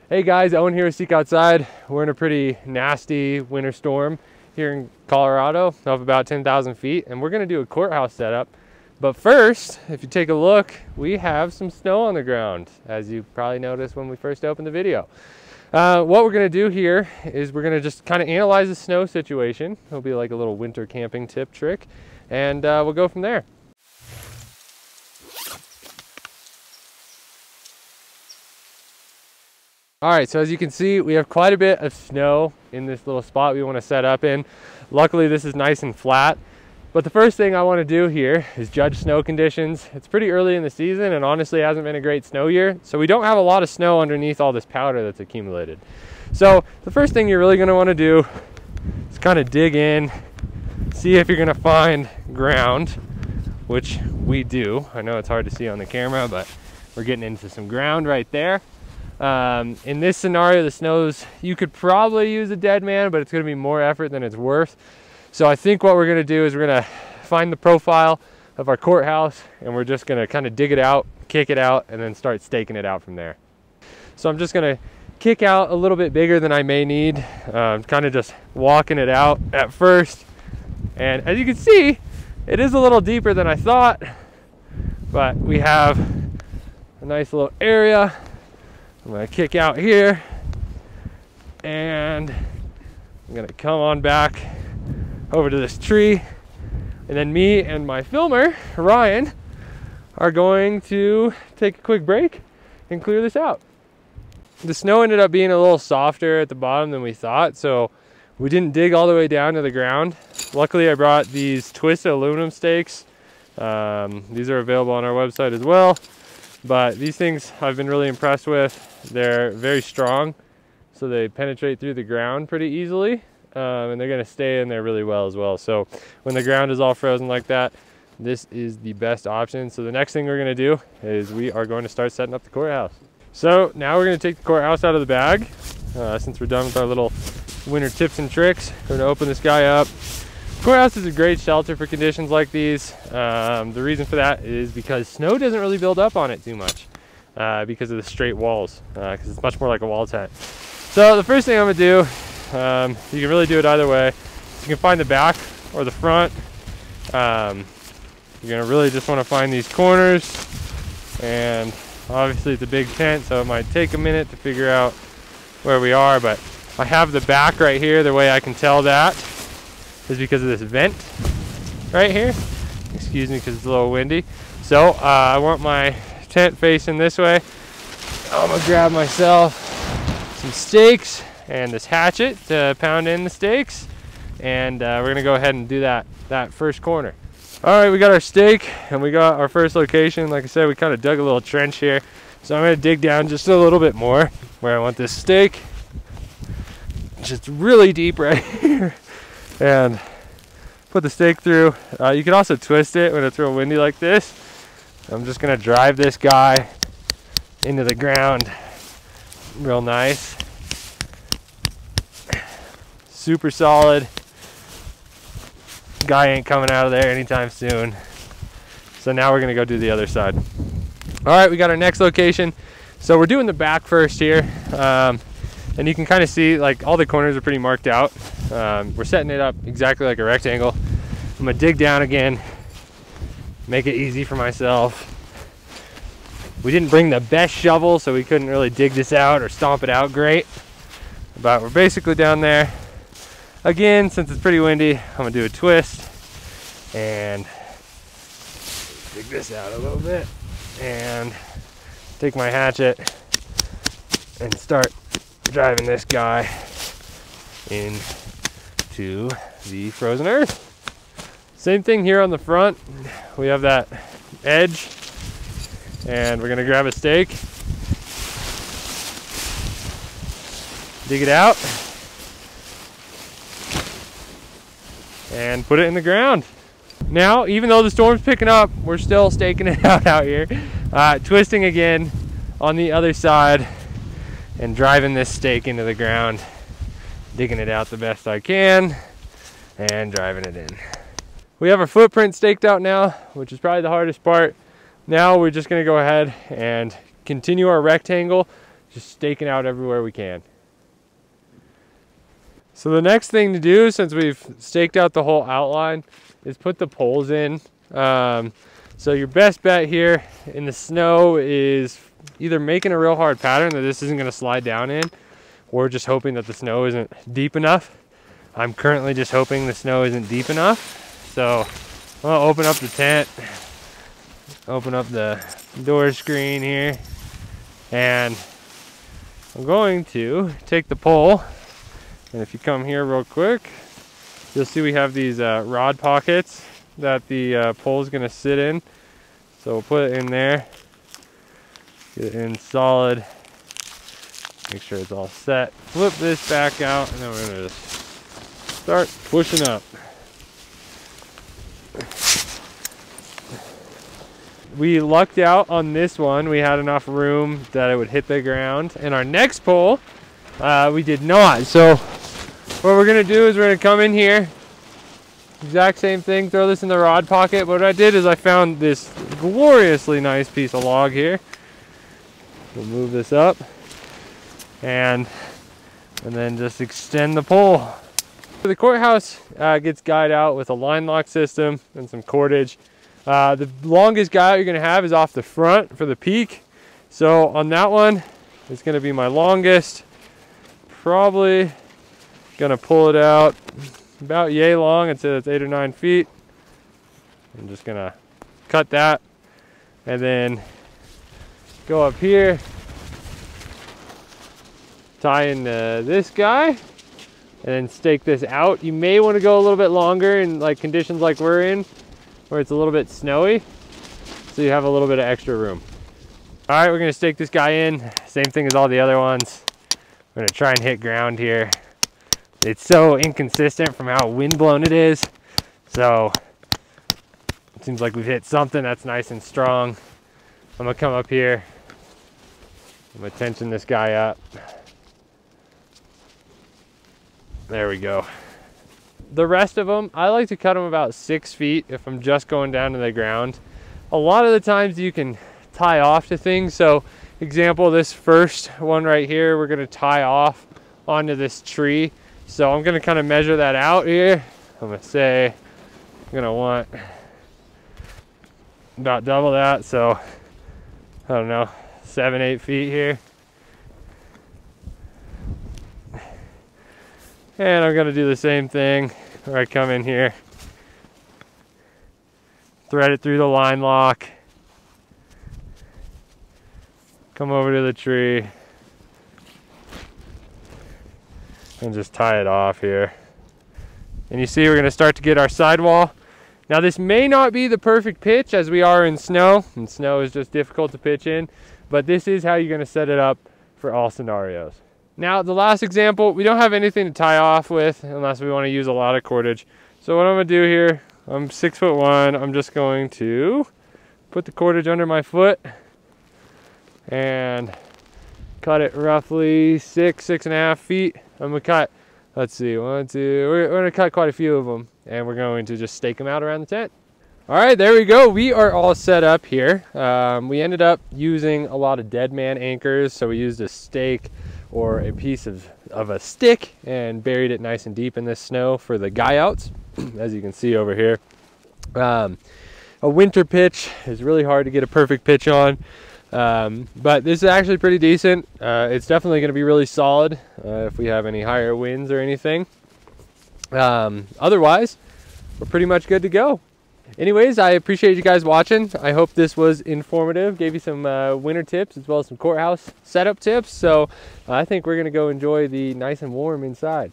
Hey guys, Owen here with Seek Outside. We're in a pretty nasty winter storm here in Colorado of about 10,000 feet, and we're gonna do a courthouse setup. But first, if you take a look, we have some snow on the ground, as you probably noticed when we first opened the video. What we're gonna do here is we're gonna just kind of analyze the snow situation. It'll be like a little winter camping tip trick, and we'll go from there. All right, so as you can see, we have quite a bit of snow in this little spot we want to set up in. Luckily, this is nice and flat. But the first thing I want to do here is judge snow conditions. It's pretty early in the season, and honestly, it hasn't been a great snow year. So we don't have a lot of snow underneath all this powder that's accumulated. So the first thing you're really going to want to do is kind of dig in, see if you're going to find ground, which we do. I know it's hard to see on the camera, but we're getting into some ground right there. In this scenario, the snows, you could probably use a dead man, but it's going to be more effort than it's worth. So I think what we're going to do is we're going to find the profile of our courthouse, and we're just going to kind of dig it out, kick it out, and then start staking it out from there. So I'm just going to kick out a little bit bigger than I may need, kind of just walking it out at first. And as you can see, it is a little deeper than I thought, but we have a nice little area. I'm gonna kick out here, and I'm gonna come on back over to this tree, and then me and my filmer, Ryan, are going to take a quick break and clear this out. The snow ended up being a little softer at the bottom than we thought, so we didn't dig all the way down to the ground. Luckily, I brought these twisted aluminum stakes. These are available on our website as well. But these things I've been really impressed with. They're very strong, so they penetrate through the ground pretty easily, and they're gonna stay in there really well as well. So when the ground is all frozen like that, this is the best option. So the next thing we're gonna do is we are going to start setting up the courthouse. So now we're gonna take the courthouse out of the bag. Since we're done with our little winter tips and tricks, we're gonna open this guy up. Courthouse is a great shelter for conditions like these. The reason for that is because snow doesn't really build up on it too much because of the straight walls, because it's much more like a wall tent. So the first thing I'm gonna do, you can really do it either way. You can find the back or the front. You're gonna really just wanna find these corners, and obviously it's a big tent, so it might take a minute to figure out where we are, but I have the back right here. The way I can tell that is because of this vent right here. Excuse me, because it's a little windy. So I want my tent facing this way. I'm gonna grab myself some stakes and this hatchet to pound in the stakes, and we're gonna go ahead and do that first corner. All right, we got our stake and we got our first location. Like I said, we kind of dug a little trench here, so I'm gonna dig down just a little bit more where I want this stake. Just really deep right here. And put the stake through. You can also twist it when it's real windy like this. I'm just gonna drive this guy into the ground real nice. Super solid. Guy ain't coming out of there anytime soon. So now we're gonna go do the other side. All right, we got our next location. So we're doing the back first here. And you can kind of see like all the corners are pretty marked out. We're setting it up exactly like a rectangle. I'm gonna dig down again, make it easy for myself. We didn't bring the best shovel, so we couldn't really dig this out or stomp it out great. But we're basically down there. Again, since it's pretty windy, I'm gonna do a twist and dig this out a little bit and take my hatchet and start driving this guy into the frozen earth. Same thing here on the front. We have that edge, and we're gonna grab a stake, dig it out, and put it in the ground. Now, even though the storm's picking up, we're still staking it out here. Twisting again on the other side and driving this stake into the ground, digging it out the best I can, and driving it in. We have our footprint staked out now, which is probably the hardest part. Now we're just gonna go ahead and continue our rectangle just staking out everywhere we can. So the next thing to do, since we've staked out the whole outline, is put the poles in. So your best bet here in the snow is either making a real hard pattern that this isn't going to slide down in, or just hoping that the snow isn't deep enough. I'm currently just hoping the snow isn't deep enough. So I'll open up the tent, open up the door screen here, and I'm going to take the pole, and if you come here real quick, you'll see we have these rod pockets that the pole is going to sit in. So we'll put it in there, get it in solid, make sure it's all set. Flip this back out, and then we're going to just start pushing up. We lucked out on this one. We had enough room that it would hit the ground. And our next pole, we did not. So what we're gonna do is we're gonna come in here, exact same thing, throw this in the rod pocket. But what I did is I found this gloriously nice piece of log here. We'll move this up and then just extend the pole. The Courthouse gets guyed out with a line lock system and some cordage. The longest guy you're going to have is off the front for the peak. So on that one, it's going to be my longest. Probably going to pull it out about yay long. I'd say that's 8 or 9 feet. I'm just going to cut that and then go up here, tie in this guy, and then stake this out. You may want to go a little bit longer in like conditions like we're in, where it's a little bit snowy, so you have a little bit of extra room. All right, we're gonna stake this guy in. Same thing as all the other ones. We're gonna try and hit ground here. It's so inconsistent from how windblown it is. So it seems like we've hit something that's nice and strong. I'm gonna come up here. I'm gonna tension this guy up. There we go. The rest of them, I like to cut them about 6 feet if I'm just going down to the ground. A lot of the times you can tie off to things. So example, this first one right here, we're gonna tie off onto this tree. So I'm gonna kind of measure that out here. I'm gonna say, I'm gonna want about double that. So I don't know, 7, 8 feet here. And I'm gonna do the same thing where I come in here, thread it through the line lock, come over to the tree, and just tie it off here. And you see we're gonna start to get our sidewall. Now this may not be the perfect pitch as we are in snow, and snow is just difficult to pitch in, but this is how you're gonna set it up for all scenarios. Now the last example, we don't have anything to tie off with unless we want to use a lot of cordage. So what I'm going to do here, I'm 6'1", I'm just going to put the cordage under my foot and cut it roughly 6.5 feet. I'm going to cut, let's see, 1, 2, we're going to cut quite a few of them, and we're going to just stake them out around the tent. All right, there we go. We are all set up here. We ended up using a lot of dead man anchors, so we used a stake or a piece of a stick and buried it nice and deep in this snow for the guy outs, as you can see over here. A winter pitch is really hard to get a perfect pitch on, but this is actually pretty decent. It's definitely going to be really solid if we have any higher winds or anything. Otherwise, we're pretty much good to go. Anyways, I appreciate you guys watching. I hope this was informative, gave you some winter tips as well as some Courthouse setup tips. So I think we're gonna go enjoy the nice and warm inside.